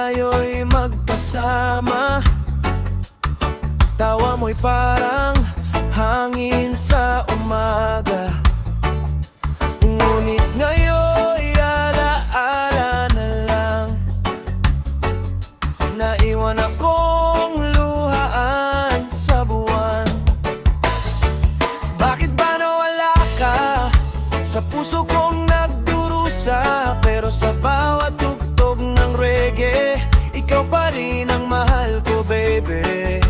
tayo'y magkasama. Tawa mo'y parang hangin sa umaga. Ngunit ngayon'y alaala na lang. Naiwan akong luhaan sa buwan. Bakit ba nawala ka? Sa puso kong nagdurusa. Pero sa bawat tugtog ng reggae, ikaw pa rin ang mahal ko, baby.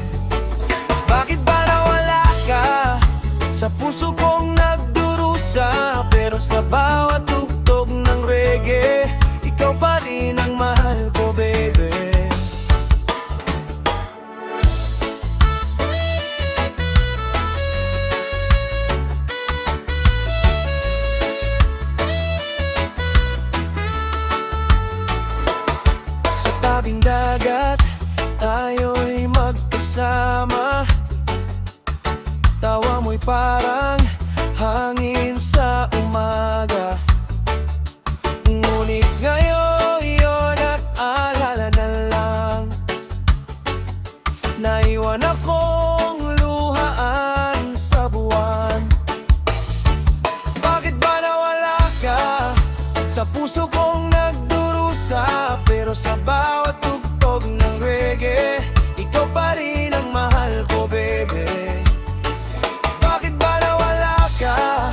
Bakit ba nawala ka? Sa puso kong nagdurusa. Pero sa bawat tugtog ng reggae, ikaw pa rin ang mahal ko, baby. Sa tabing dagat, tayo'y magkasama. Tawa mo'y parang hangin sa umaga. Ngunit ngayon yun at alala na lang. Naiwan akong luhaan sa buwan. Bakit ba nawala ka? Sa puso kong nagdurusa. Pero sa bawat tugtog ng reggae, ikaw pa rin ang mahal ko, baby. Bakit ba nawala ka?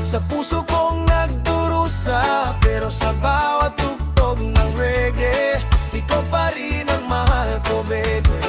Sa puso kong nagdurusa. Pero sa bawat tugtog ng reggae, ikaw pa rin ang mahal ko, baby.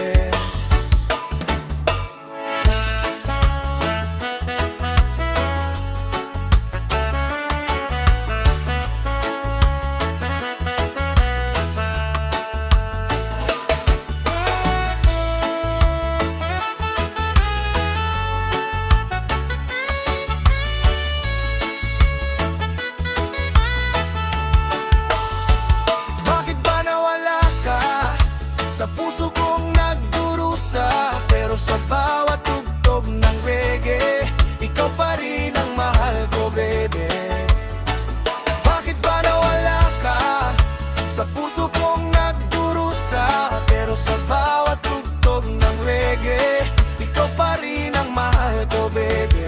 Sa puso kong nagdurusa. Pero sa bawat tugtog ng reggae, ikaw pa rin ang mahal ko, baby. Bakit ba nawala ka? Sa puso kong nagdurusa. Pero sa bawat tugtog ng reggae, ikaw pa rin ang mahal ko, baby.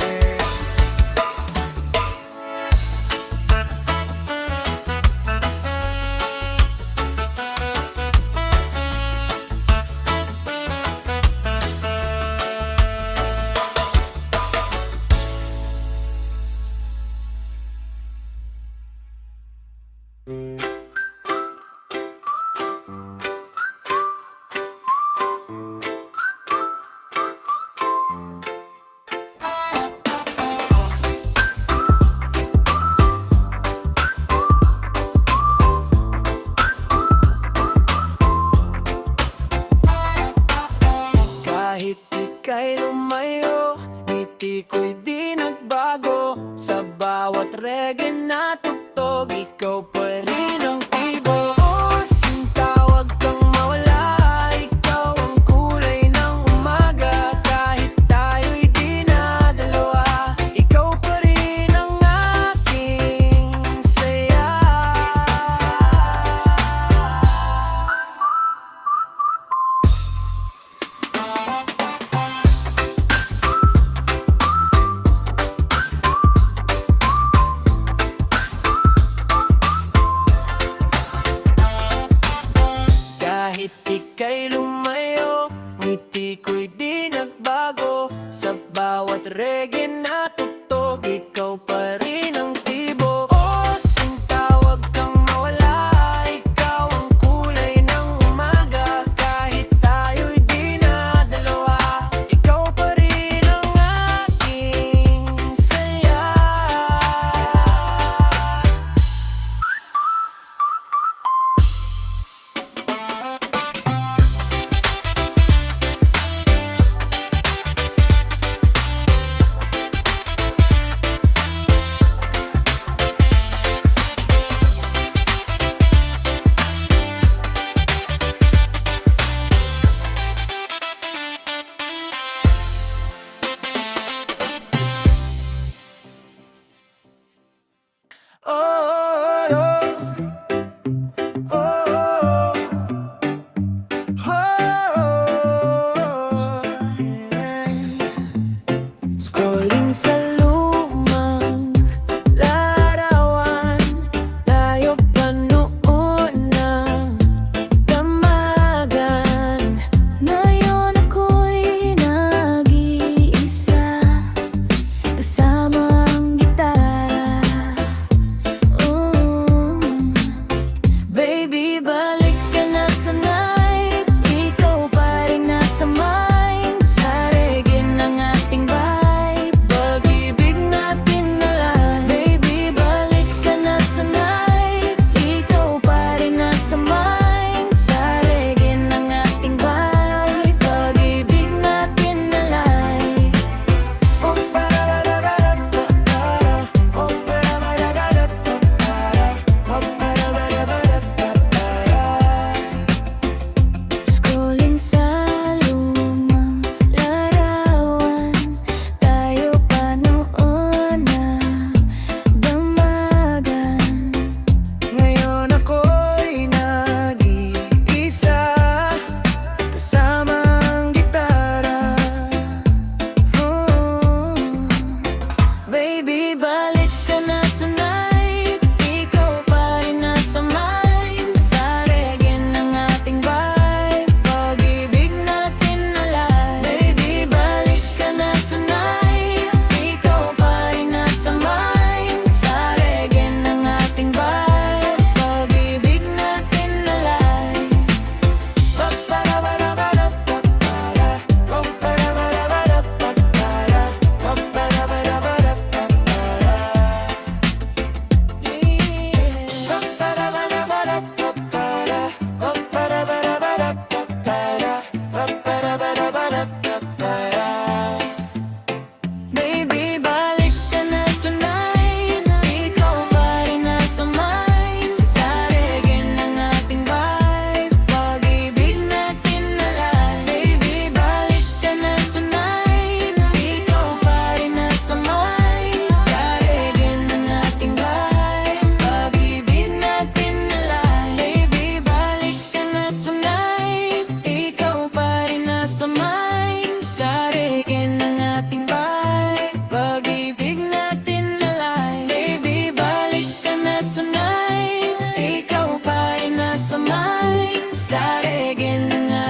Kahit ika'y lumayo, ngiti ko'y di nagbago. Sa bawat reggae na tugtog, ikaw pa rin ang tibo. Oh, sinta, wag kang mawala. Ikaw ang kulay ng umaga. Kahit tayo'y di na dalawa, ikaw pa rin ang aking saya. Kahit ika'y lumayo, ngiti ko'y di nagbago. Sa bawat reggae na tugtog, ikaw pa rin ang tibo. Oh, sinta, wag kang mawala. Ikaw ang kulay ng umaga. Kahit tayo'y di na dalawa, ikaw pa rin ang aking saya.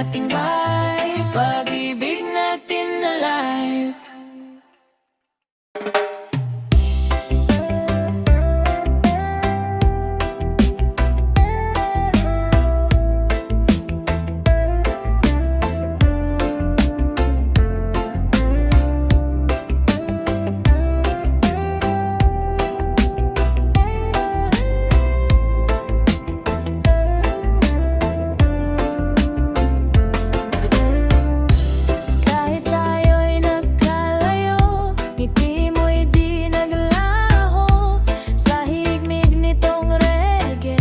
ating bahay, pag-ibig natin alive. Kahit tayo'y nagkalayo, ngiti mo'y di naglaho. Sa higmig nitong reggae,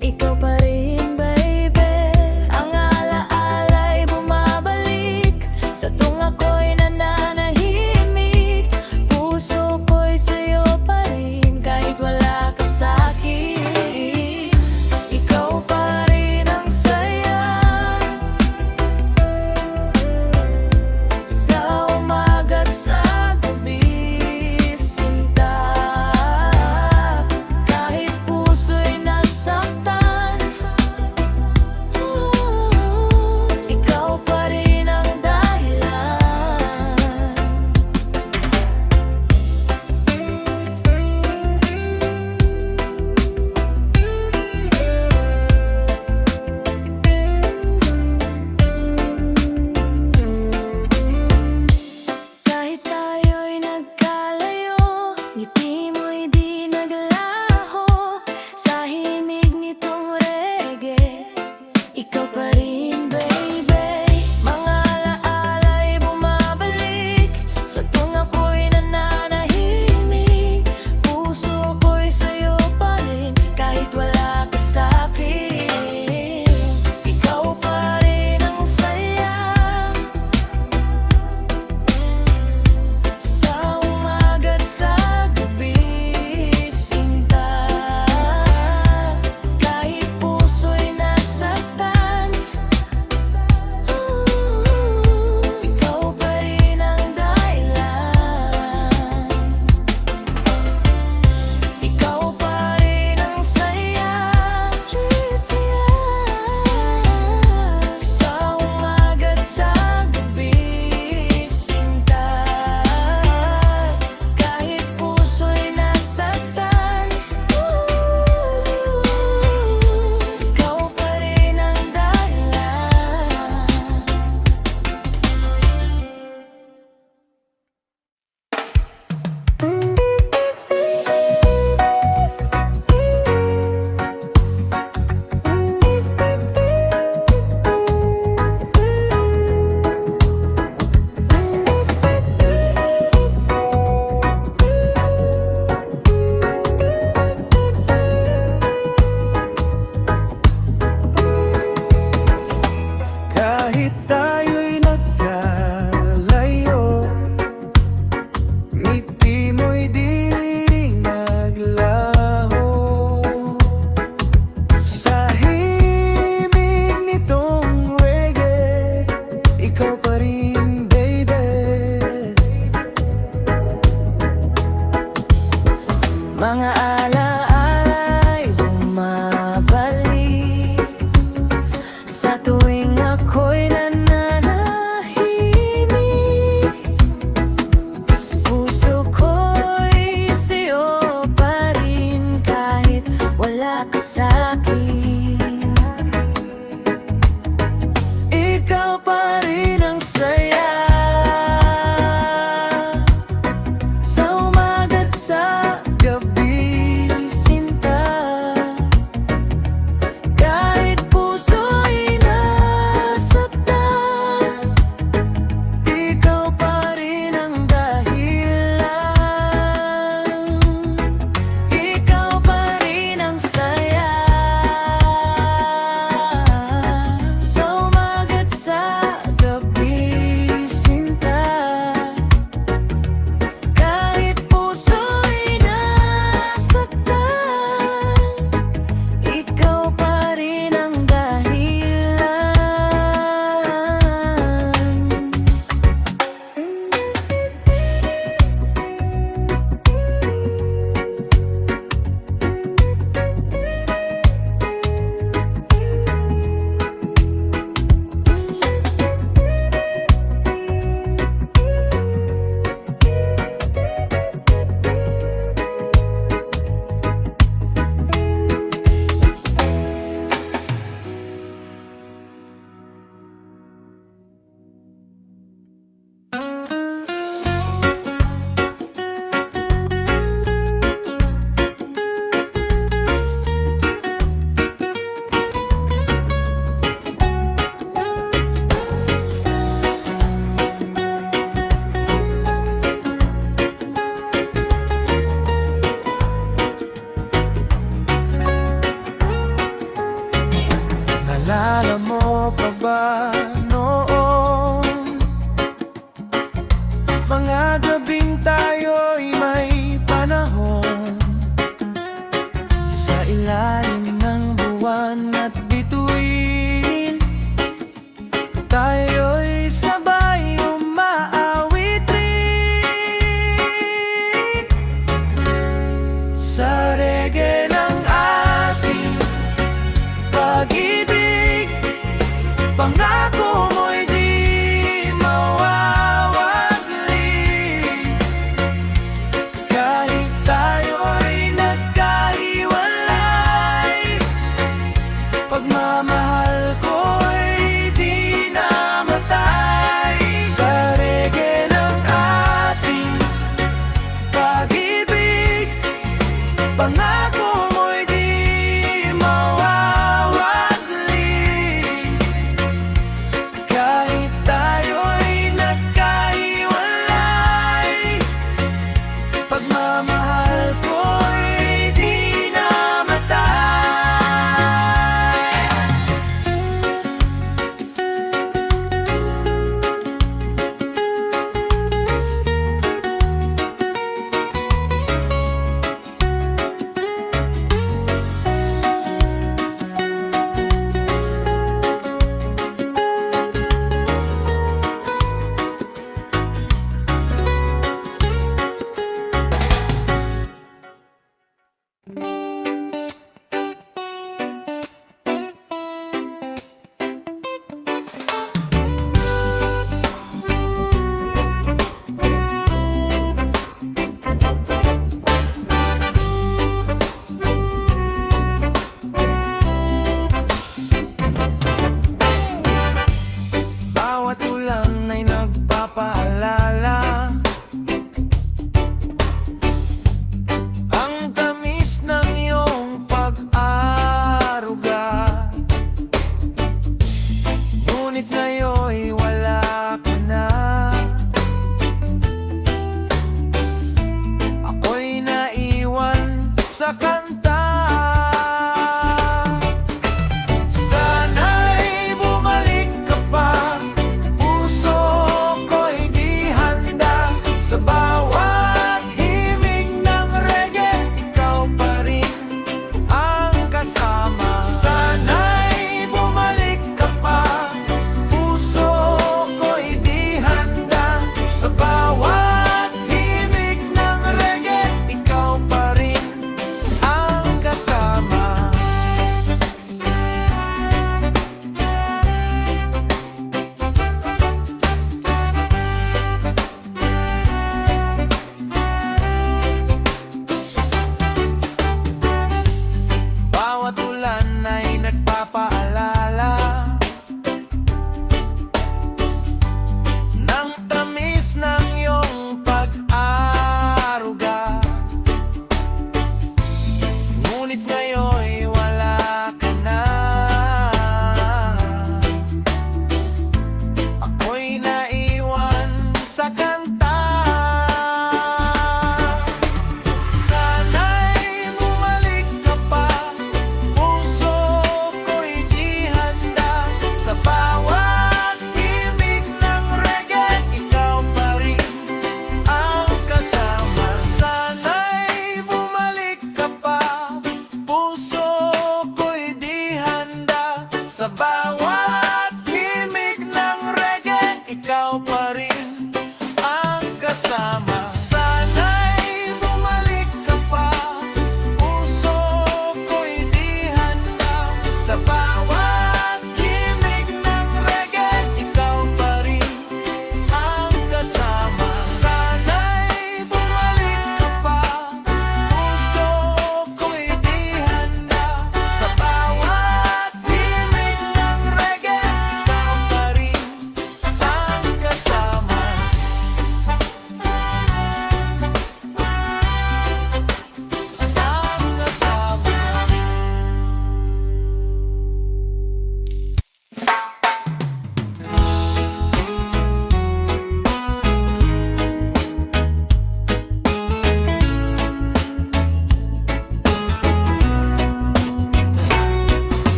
ikaw pa rin, baby. Ang alaala'y bumabalik sa tunga ko'y nananahimik. Puso ko'y sa'yo pa rin kahit wala ka sa'kin. Ikaw pa rin ang saya sa umaga at sa gabi, sinta. Kahit puso'y nasaktan, ikaw pa rin ang dahilan. Kahit tayo'y nagkalayo, ngiti mo'y di naglaho. Sa himig nitong reggae, ikaw pa rin, baby. Mga alaala'y bumabalik sa tunga ko'y nananahimik. Puso ko'y sa'yo pa rin kahit wala ka sa'kin. Ikaw pa rin ang saya sa umaga at sa gabi, sinta. Kahit puso'y nasaktan, ikaw pa rin ang dahilan. Ikaw pa rin ang saya sa umaga at sa gabi, sinta. Kahit puso'y nasaktan, ikaw pa rin ang dahilan. Kahit tayo'y nagkalayo, ngiti mo'y di naglaho. Sa himig nitong reggae, ikaw pa rin, baby. Mga alaala'y bumabalik sa tuwing ako'y nananahimik. Puso ko'y sa'yo pa rin kahit wala ka sa'kin. Ikaw pa rin ang saya sa umaga at sa gabi, sinta. Kahit puso'y nasaktan,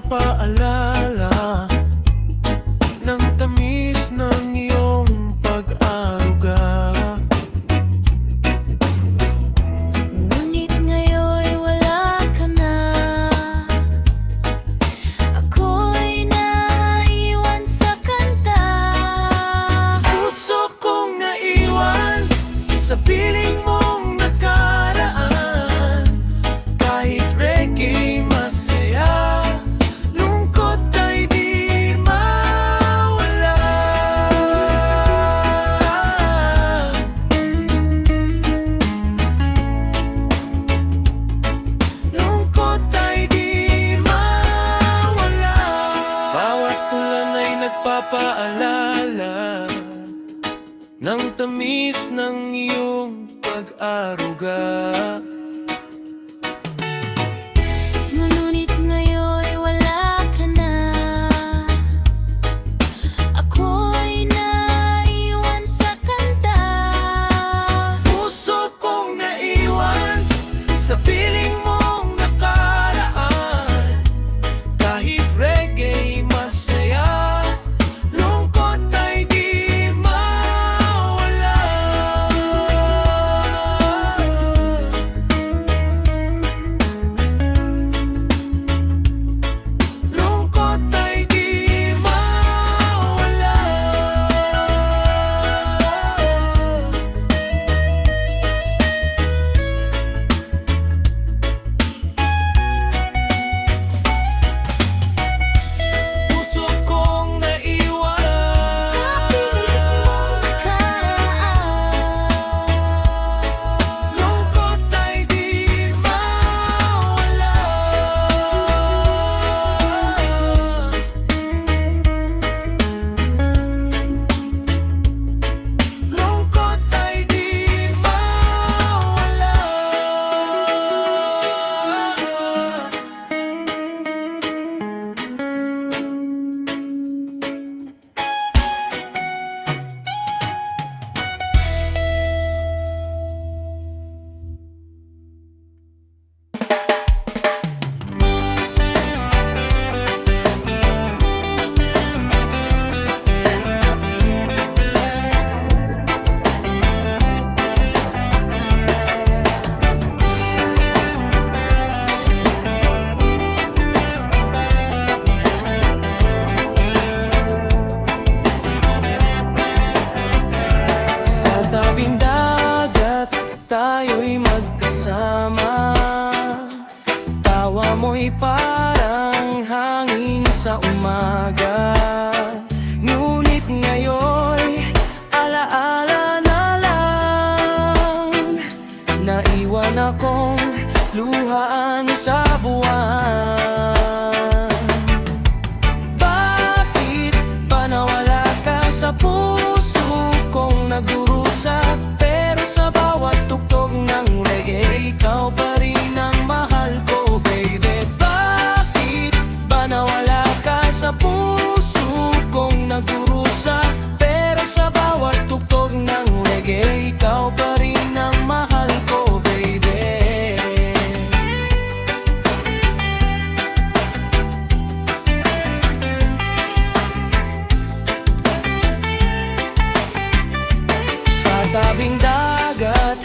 nagpapaalala ng tamis ng iyong pag-aruga. Ngunit ngayon'y wala ka na. Ako'y naiwan sa kanta. Puso kong naiwan sa piling mong nakaraan. Kahit reggae masaya, lungkot ay di mawala. Lungkot ay di mawala. Bawat ulan ay nagpapaalala ng tamis ng iyong pag-aruga. Ngunit ngayon'y wala ka na. Ako'y naiwan sa kanta. Puso kong naiwan sa piling mong nakaraan. Kahit reggae masaya, lungkot ay di mawala. Lungkot ay di mawala. Puso kong naiwan lungkot ay di mawala. Lungkot ay di mawala. Sa tabing dagat, tayo'y magkasama. Tawa mo'y parang hangin sa umaga. Ngunit ngayon'y alaala na lang. Naiwan akong luhaan sa buwan. Bakit ba nawala ka sa puso kong nagdurusa? Pero sa bawat tugtog ng reggae, ikaw pa rin ang mahal ko, baby. Bakit ba nawala ka sa puso kong nagdurusa? Pero sa bawat tugtog ng reggae, ikaw pa rin ang mahal ko, baby. Sa tabing dagat,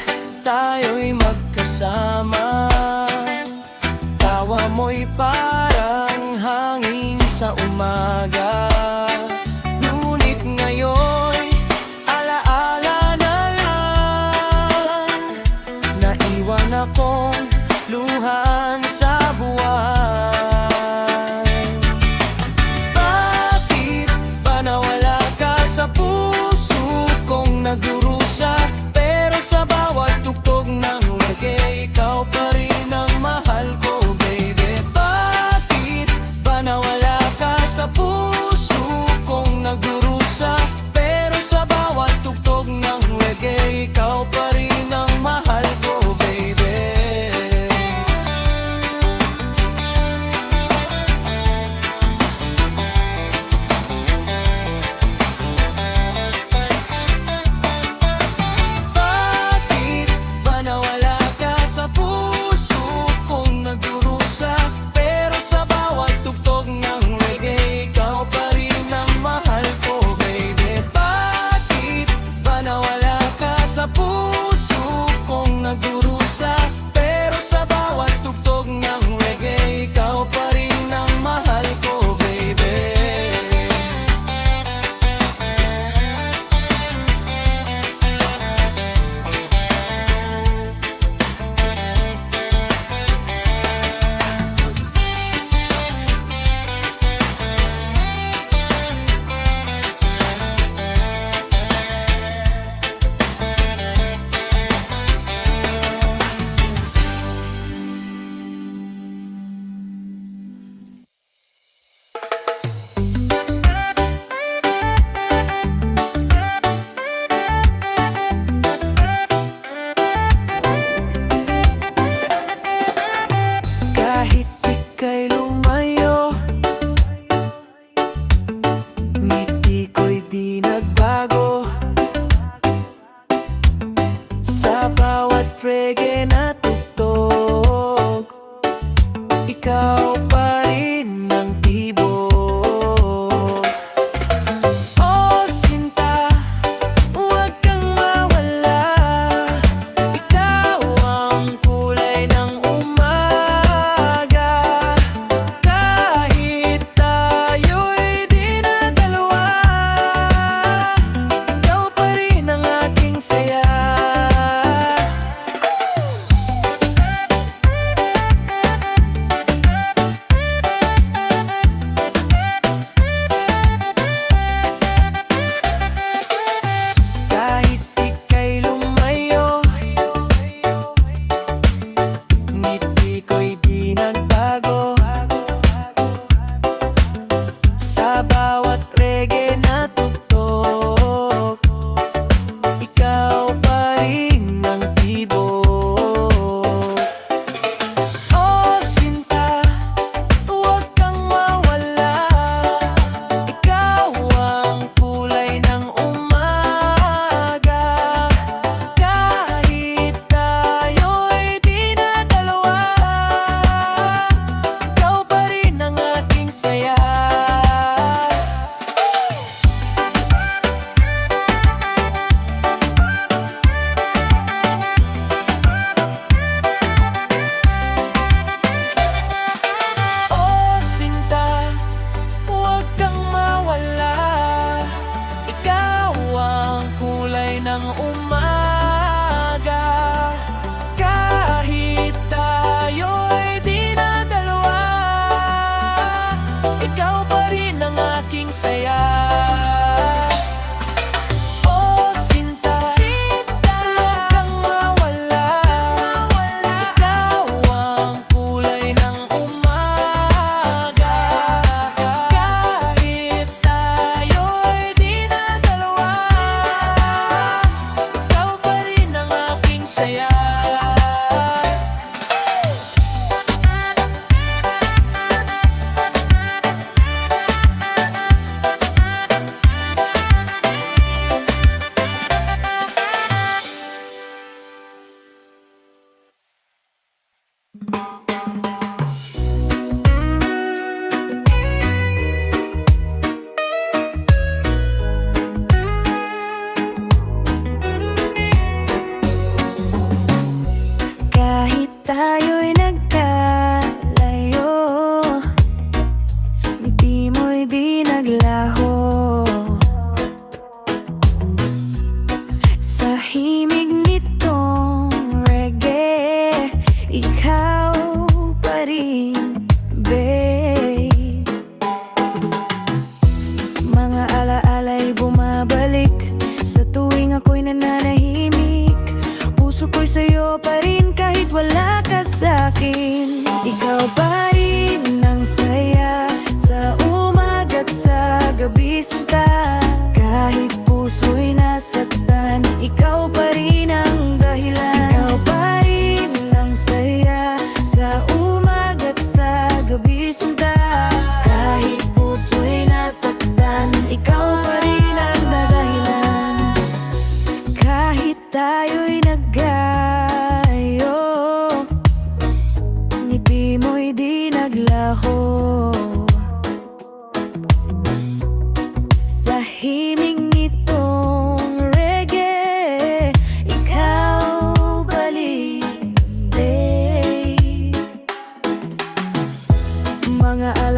tayo'y magkasama. Tawa mo'y parang hangin sa umaga. Ngunit ngayon'y alaala na lang. Naiwan akong luhaan sa buwan. Bakit ba nawala ka sa puso kong nagdurusa? Pero sa bawat tugtog ng reggae, ikaw pa rin ang mahal ko, baby. Bakit ba nawala ka sa puso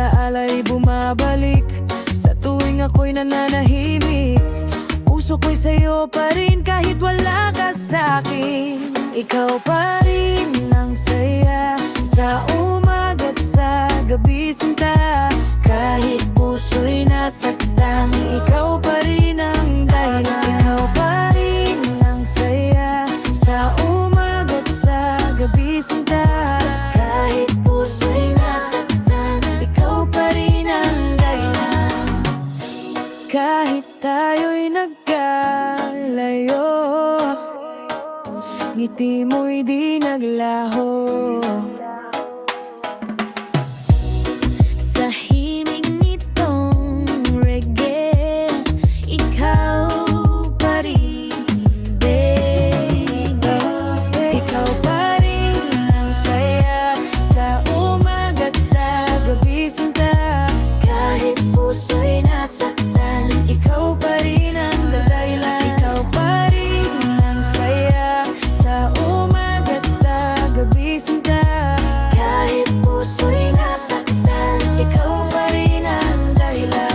alaala'y bumabalik sa tuwing ako'y nananahimik. Puso ko'y sa'yo pa rin kahit wala ka sa'kin. Ikaw pa rin ang saya sa umaga't sa gabi, sinta. Kahit puso'y nasaktan, ikaw pa rin ang dahilan. Ikaw pa rin ang saya sa umaga't sa gabi, sinta. Kahit puso'y nasaktan, ikaw pa rin ang dahilan. Kahit tayo'y nagkalayo, ngiti mo'y di naglaho. Sa himig nitong reggae, ikaw pa rin, baby. Ikaw pa rin ang saya sa umaga't sa gabi, sinta. Kahit puso'y nasaktan, ikaw pa rin ang dahilan. Ikaw pa rin ang saya sa umaga't sa gabi, sinta. Kahit puso'y nasaktan, ikaw pa rin ang dahilan.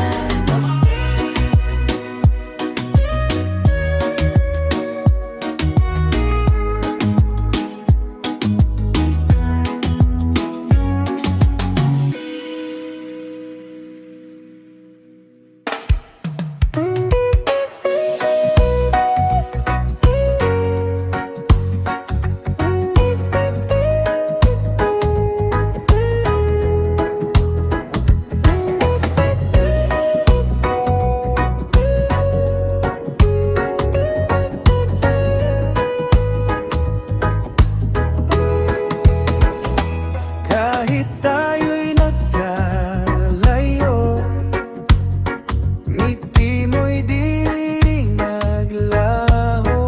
Kahit tayo'y nagkalayo, ngiti mo'y di naglaho.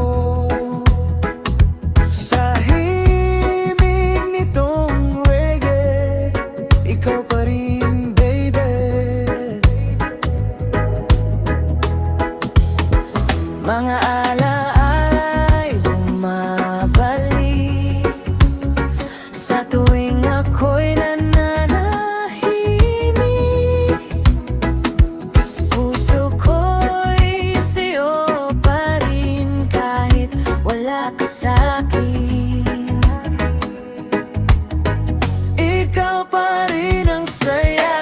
Sa himig nitong reggae, ikaw pa rin, baby. Mga alaala'y bumabalik sa tuwing ako'y nananahimik. Puso ko'y sa'yo pa rin kahit wala ka sa'kin. Ikaw pa rin ang saya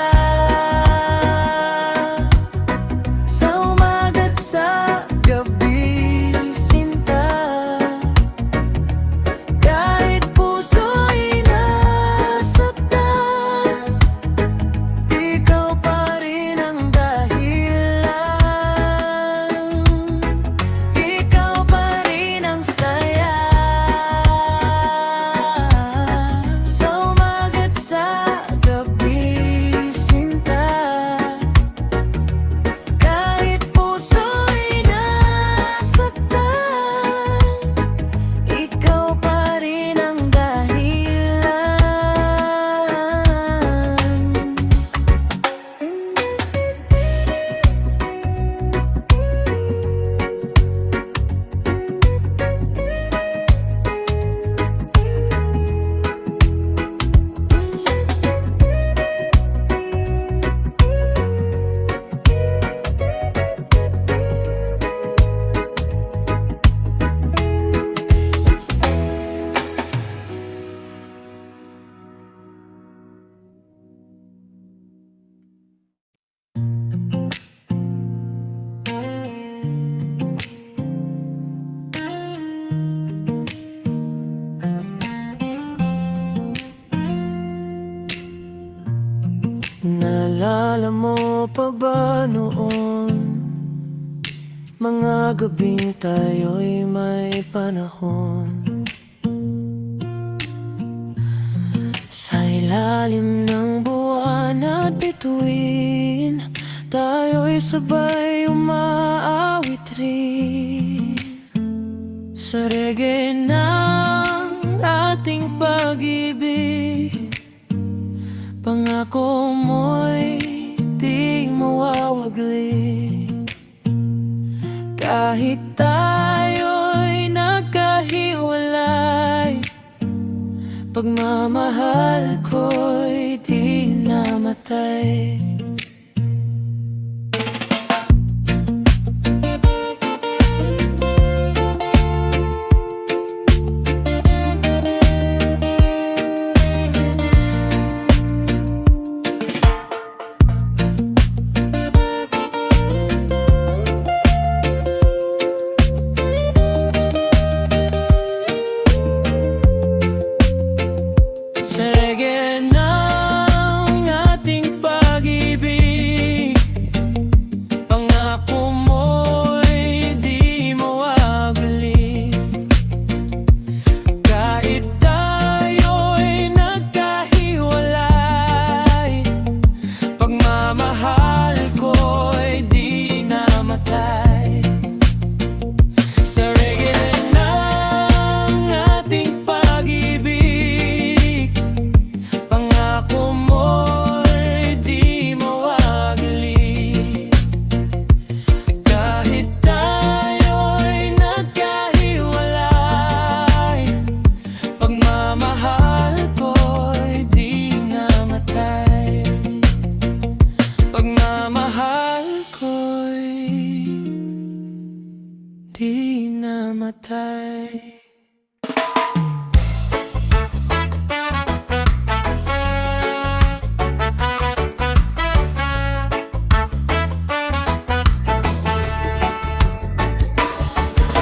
sa umaga't sa gabi, sinta. Kahit puso'y nasaktan, ikaw pa rin ang dahilan. Ikaw pa rin ang saya sa umaga't sa gabi, sinta. Kahit puso'y nasaktan, ikaw pa rin ang dahilan. Naalala mo pa ba noon, mga gabing tayo'y may panahon? Sa ilalim ng buwan at bituin, tayo'y sabay umaawit rin. Sa reggae ng ating pag-ibig, pangako mo'y di mawawagli. Kahit tayo'y nagkahiwalay, Pagmamahal ko'y di namatay. Sa reggae ng ating pag-ibig, pangako mo'y di mawawali. Kahit tayo'y nagkahiwalay, pagmamahal ko'y di namatay. Sa reggae ng ating pag-ibig, pangako mo'y di mawawali. Kahit tayo'y nagkahiwalay, pagmamahal ko'y di namatay. Pagmamahal ko'y di namatay.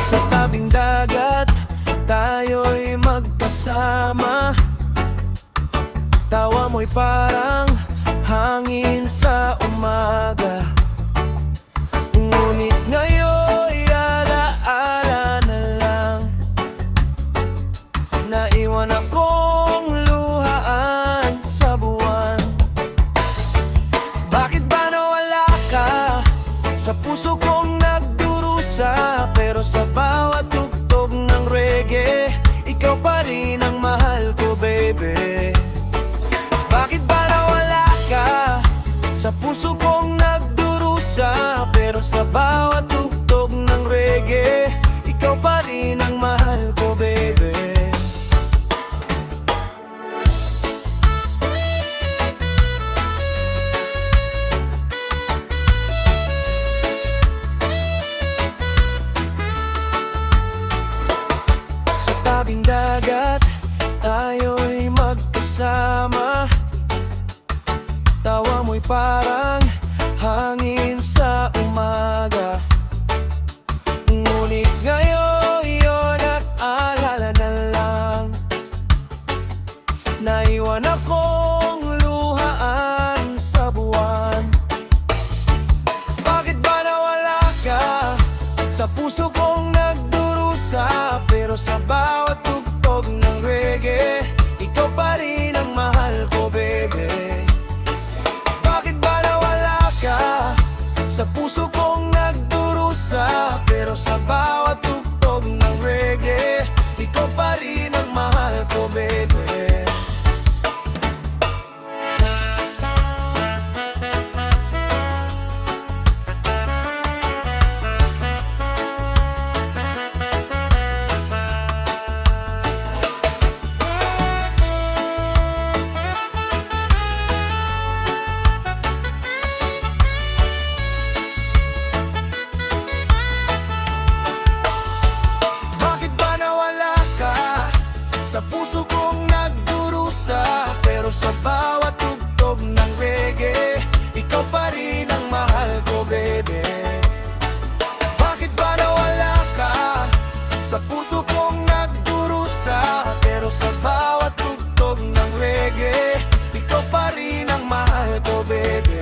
Sa tabing dagat, tayo'y magkasama. Tawa mo'y parang hangin sa umaga. Ngunit ngayon'y alaala na lang. Naiwan akong luhaan sa buwan. Bakit ba nawala ka? Sa puso kong nagdurusa, pero sa bawat tugtog ng reggae, ikaw pa rin ang mahal ko, baby. Bakit ba nawala ka? Sa puso kong nagdurusa, pero sa bawat tugtog ng reggae, ikaw pa rin ang mahal ko, baby. Sa tabing dagat, tayo'y magkasama. Tawa mo'y parang hangin sa umaga. Ngunit ngayon yun at alala na lang. Naiwan akong luhaan sa buwan. Bakit ba nawala ka? Sa puso kong nagdurusa, pero sa bawat tugtog ng reggae, ikaw pa rin ang mahal ko, baby. Bakit ba nawala ka? Sa puso kong nagdurusa, pero sa bawat tugtog ng reggae, ikaw pa rin ang mahal ko, baby. Bakit ba nawala ka? Sa puso kong nagdurusa, pero sa bawat tugtog ng reggae, ikaw pa rin ang mahal ko, baby. Bakit ba nawala ka? Sa puso kong nagdurusa, pero sa bawat tugtog ng reggae, ikaw pa rin ang mahal ko, baby.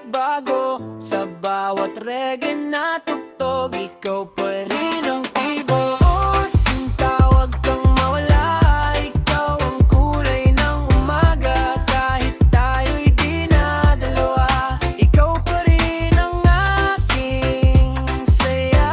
nagbago. Sa bawat reggae na tugtog, ikaw pa rin ang tibo. Oh, sinta, wag kang mawala. Ikaw ang kulay ng umaga. Kahit tayo'y di na dalawa, ikaw pa rin ang aking saya.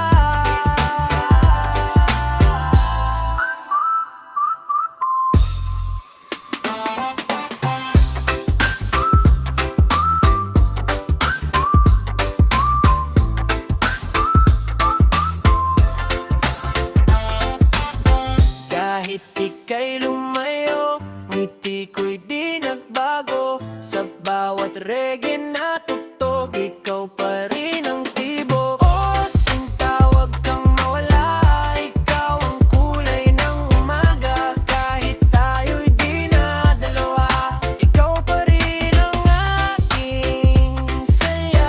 Kahit ika'y lumayo, ngiti ko'y di nagbago. Sa bawat reggae na tugtog, ikaw pa rin ang tibo. Oh, sinta, wag kang mawala. Ikaw ang kulay ng umaga. Kahit tayo'y di na dalawa, ikaw pa rin ang aking saya.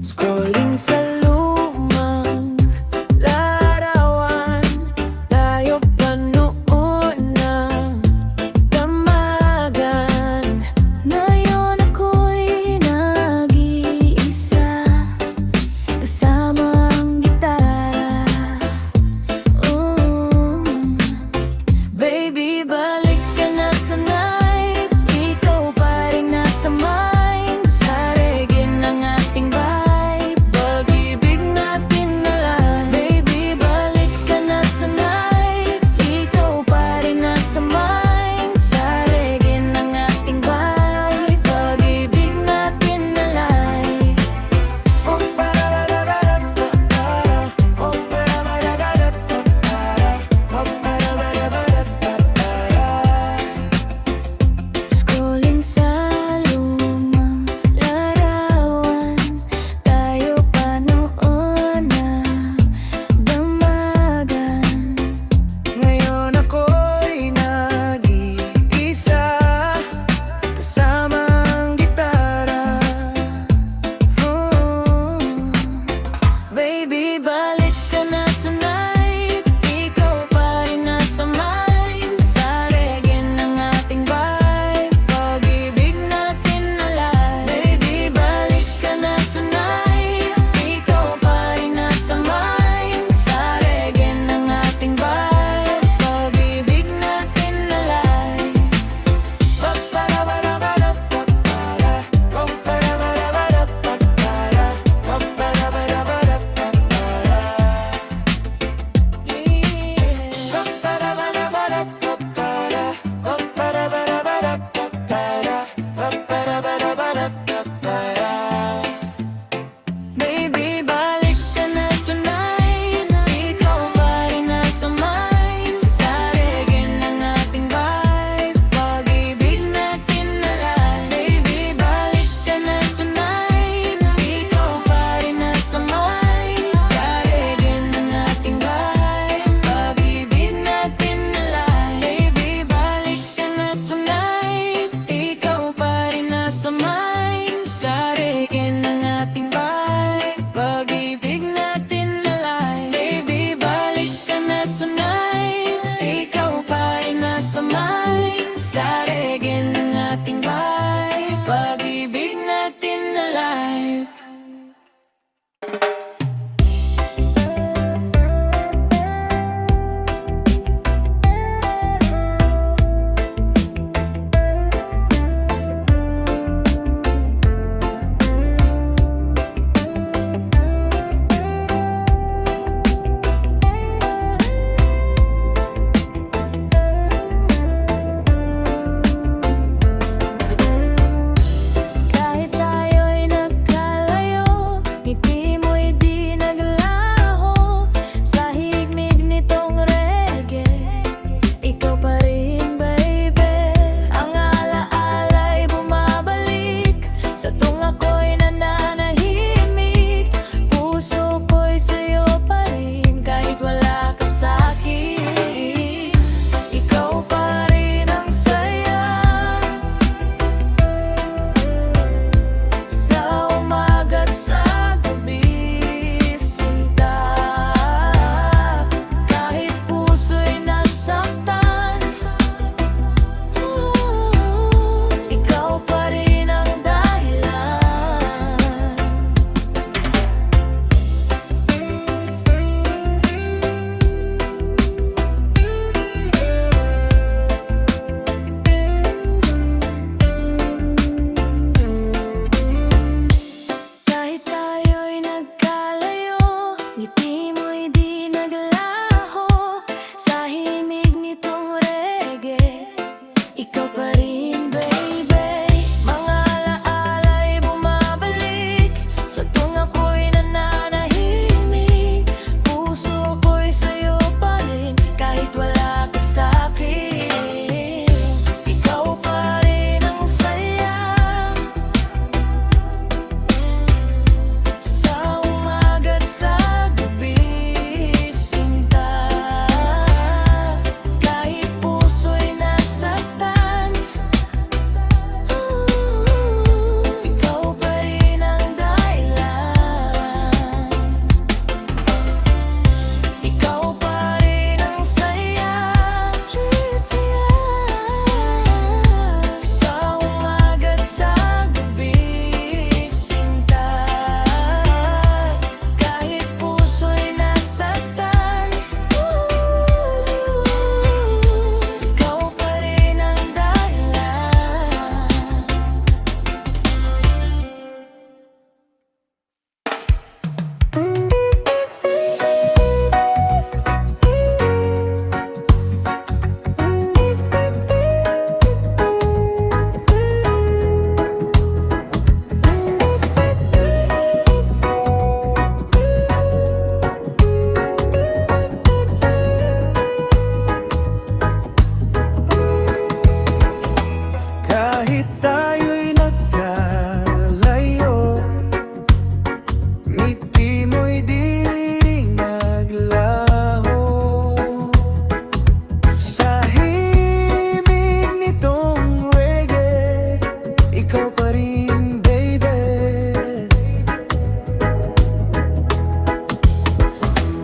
Scrolling sa lumang larawan, tayo pa noon ng damagan. Ngayon ako'y nag-iisa, kasama ang gitara. Baby, balik ka na tonight. Ikaw pa rin nasa mind. Sa reggae ng ating vibe, Pag-ibig natin na lang. baby, balik ka na tonight. Ikaw pa rin nasa mind. Sa reggae ng ating vibe, pag-ibig natin na live. Scrolling sa lumang larawan, tayo pa noon na damagan. Ngayon ako'y nag-iisa, kasama ang gitara. Baby, balik ka na tonight. Ikaw pa rin nasa mind. Sa reggae ng ating vibe, pag-ibig natin na live. Baby, balik ka na tonight. Ikaw pa rin nasa mind. Sa reggae ng ating vibe, pag-ibig natin na live.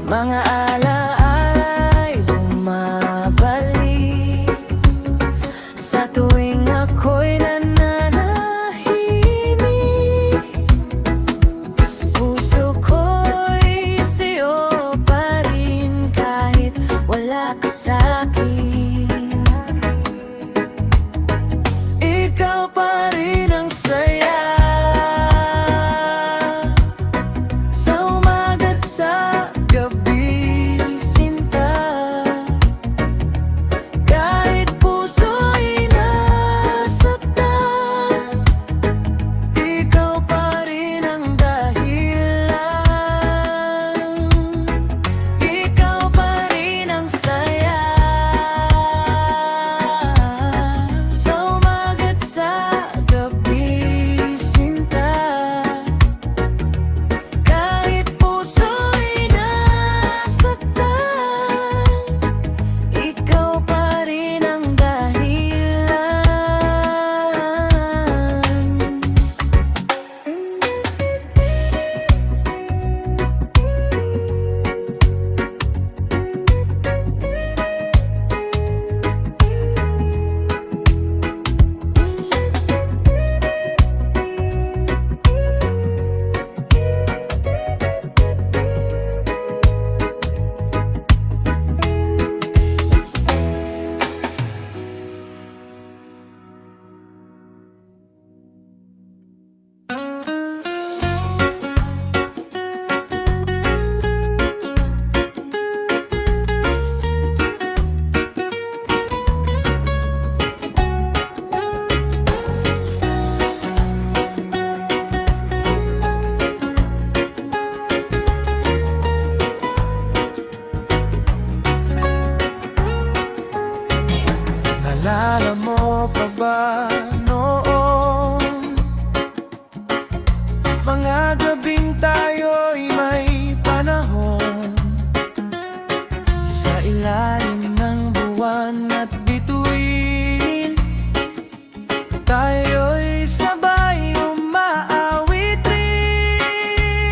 Mga alaala'y bumabalik sa tuwing ako'y nananahimik. Puso ko'y sa'yo pa rin kahit wala ka sa'kin. Ikaw pa rin ang saya sa umaga't sa gabi, sinta. Kahit puso'y nasaktan, ikaw pa rin ang dahilan. Ikaw pa rin ang saya sa umaga't sa gabi, sinta. Kahit puso'y nasaktan, ikaw pa rin ang Naalala mo pa ba noon, mga gabing tayo'y may panahon, sa ilalim ng buwan at bituin, tayo'y sabay umaawit rin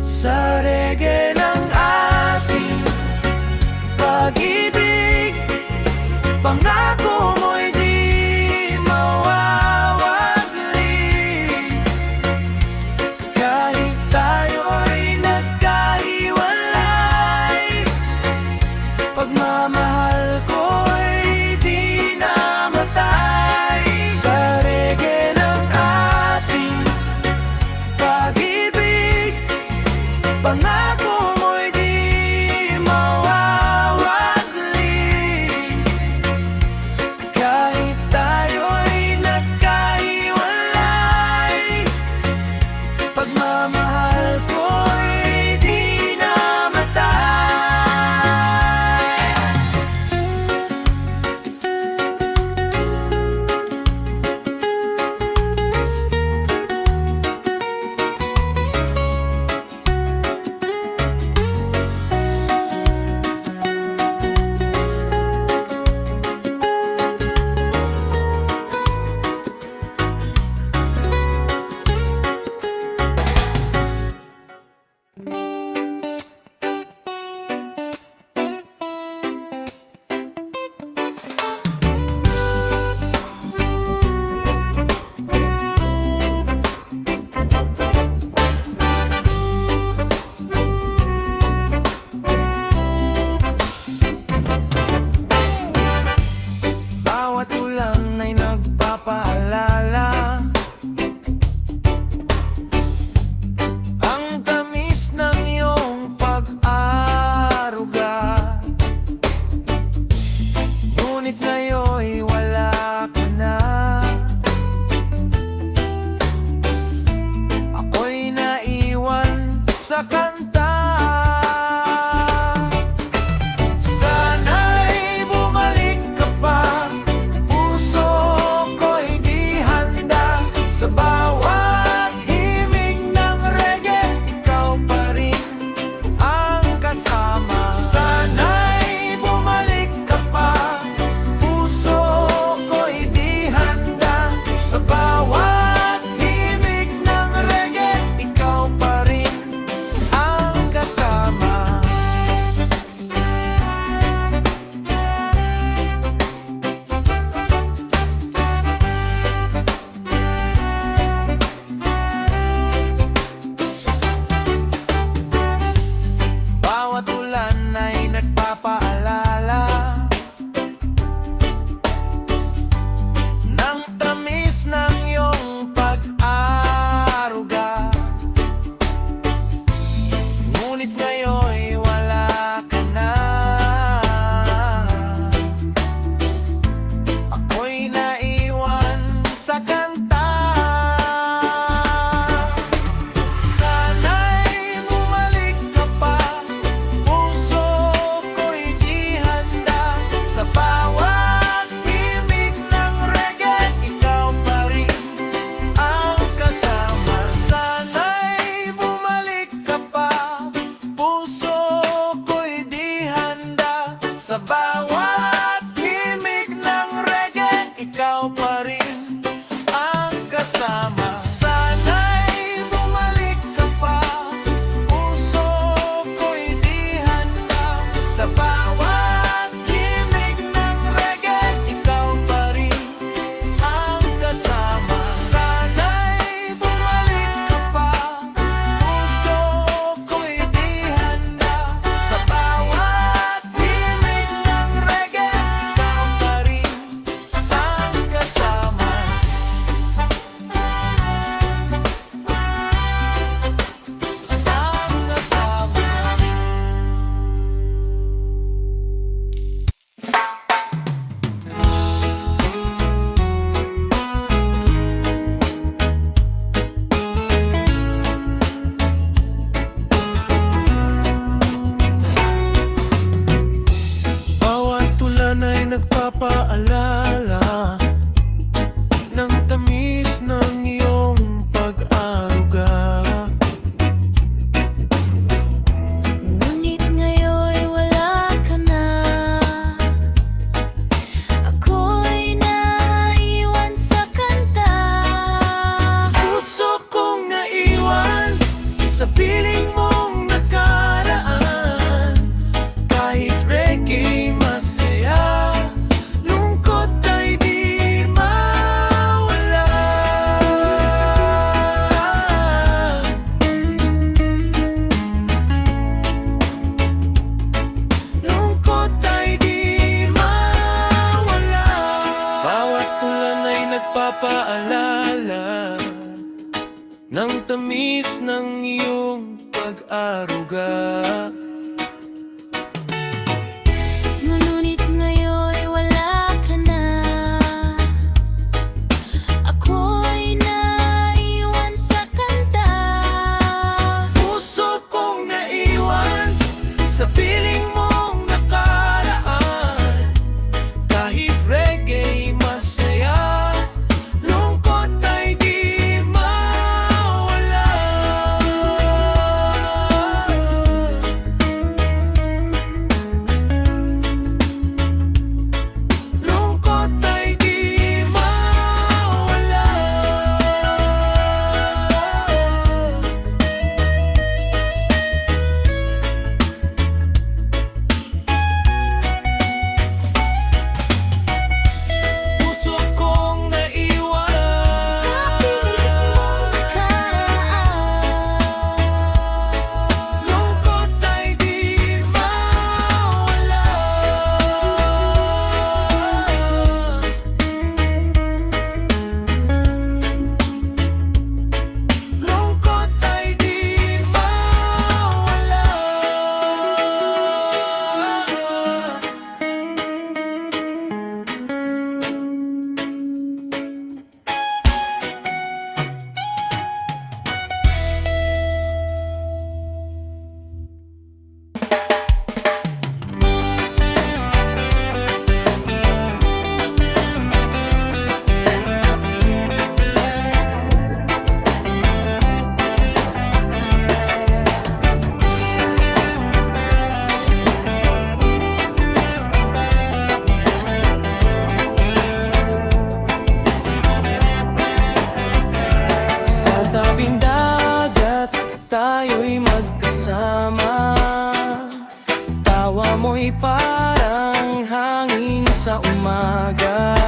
sa reggae ng ating pag-ibig. Pangako mo'y di mawawagli kahit tayo'y nagkahiwalay. Pagmamahal ko'y di namatay sa reggae ng ating pag-ibig. Pangako mo'y di mawawagli kahit tayo'y nagkahiwalay. Pagmamahal ko'y di namatay. Bawat ulan ay nagpapaalala ang tamis ng iyong pag-aruga. Ngunit ngayon'y wala ka na. Ako'y naiwan sa kanta. Sana'y bumalik ka pa, puso ko'y di handa. Sa bawat himig ng reggae, ikaw pa rin ang kasama. Sana'y bumalik ka pa, puso ko'y di handa. Sa bawat himig ng reggae, ikaw pa rin sa piling mong nakaraan. Kahit reggae masaya, lungkot ay di mawala. Lungkot ay di mawala. Bawat ulan ay nagpapaalala ng tamis ng iyong pag-aruga. Ngunit ngayon wala ka na. Ako'y naiwan sa kanta. Puso kong naiwan sa piling mong nakaraan. Kahit reggae masaya, lungkot ay di mawala. Lungkot ay di mawala. Puso kong naiwan lungkot ay di mawala. Lungkot ay di mawala. Sa tabing dagat, tayo'y magkasama. Tawa mo'y parang hangin sa umaga.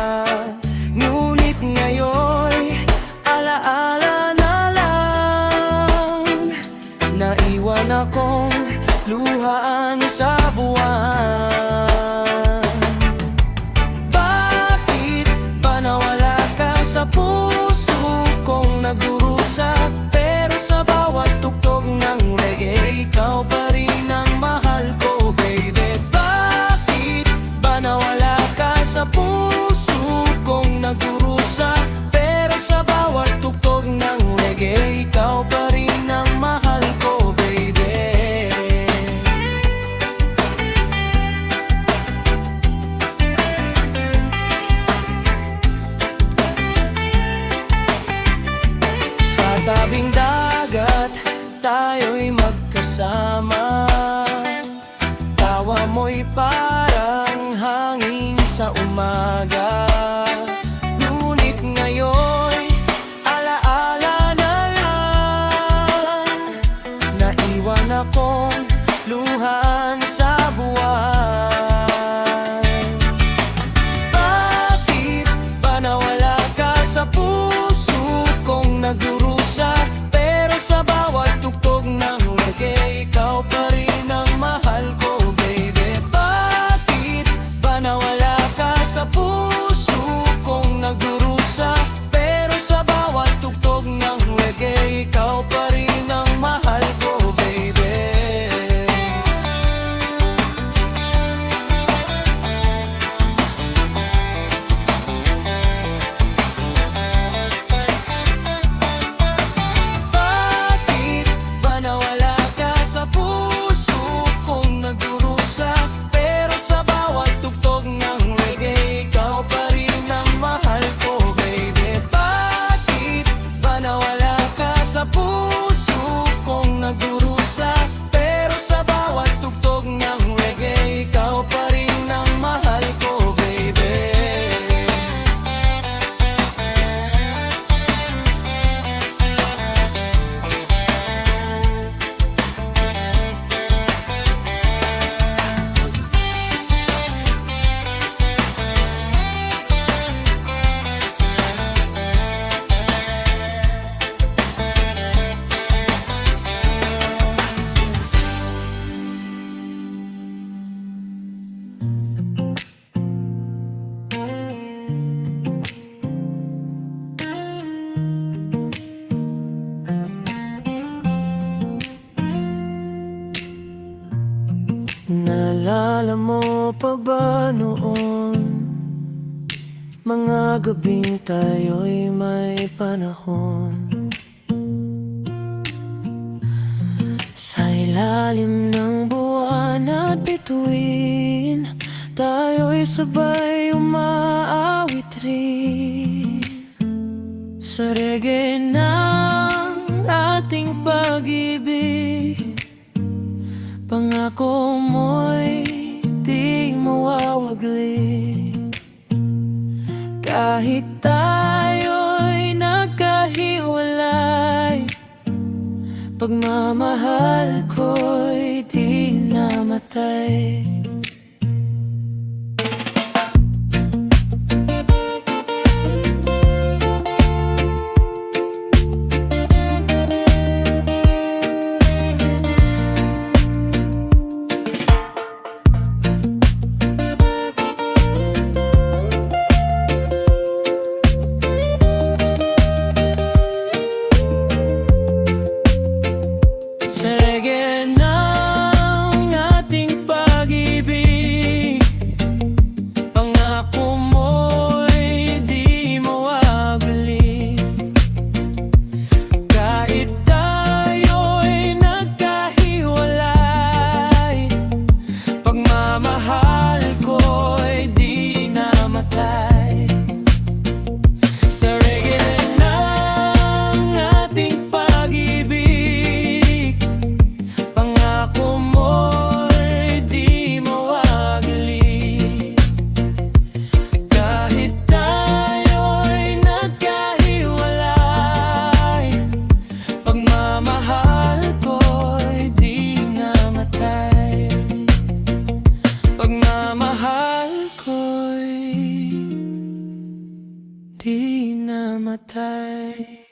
Ngunit ngayon'y alaala na lang. Naiwan akong luhaan sa buwan. Bakit ba nawala ka sa puso kong nagdurusa? Pero sa bawat tugtog ng reggae, ikaw pa rin ang mahal ko, baby. Bakit ba nawala ka sa puso kong nagdurusa? Pero sa bawat tugtog ng reggae, ikaw pa rin ang mahal ko, baby. Sa tabing dagat, tayo'y magkasama. Tawa mo'y parang hangin sa umaga. Ngunit ngayon'y alaala na lang. Naiwan akong luhaan sa buwan. Bakit ba nawala ka sa puso kong nagdurusa? Pero sa bawat tugtog ng reggae, ikaw pa rin ang mahal ko, baby. Bakit ba nawala ka sa puso Naalala mo pa ba noon? Mga gabing tayo'y may panahon. Sa ilalim ng buwan at bituin, tayo'y sabay umaawit rin. Sa reggae ng ating pag-ibig, pangako mo'y di mawawagli. Kahit tayo'y nagkahiwalay, pagmamahal ko'y di namatay. Sa reggae ng ating pag-ibig, pangako mo'y di mawawali. Kahit tayo'y nagkahiwalay, pagmamahal ko'y di namatay. Sa reggae ng ating pag-ibig, pangako mo'y di mawawali. Kahit tayo'y nagkahiwalay, pagmamahal ko'y di namatay. Pagmamahal ko'y di namatay.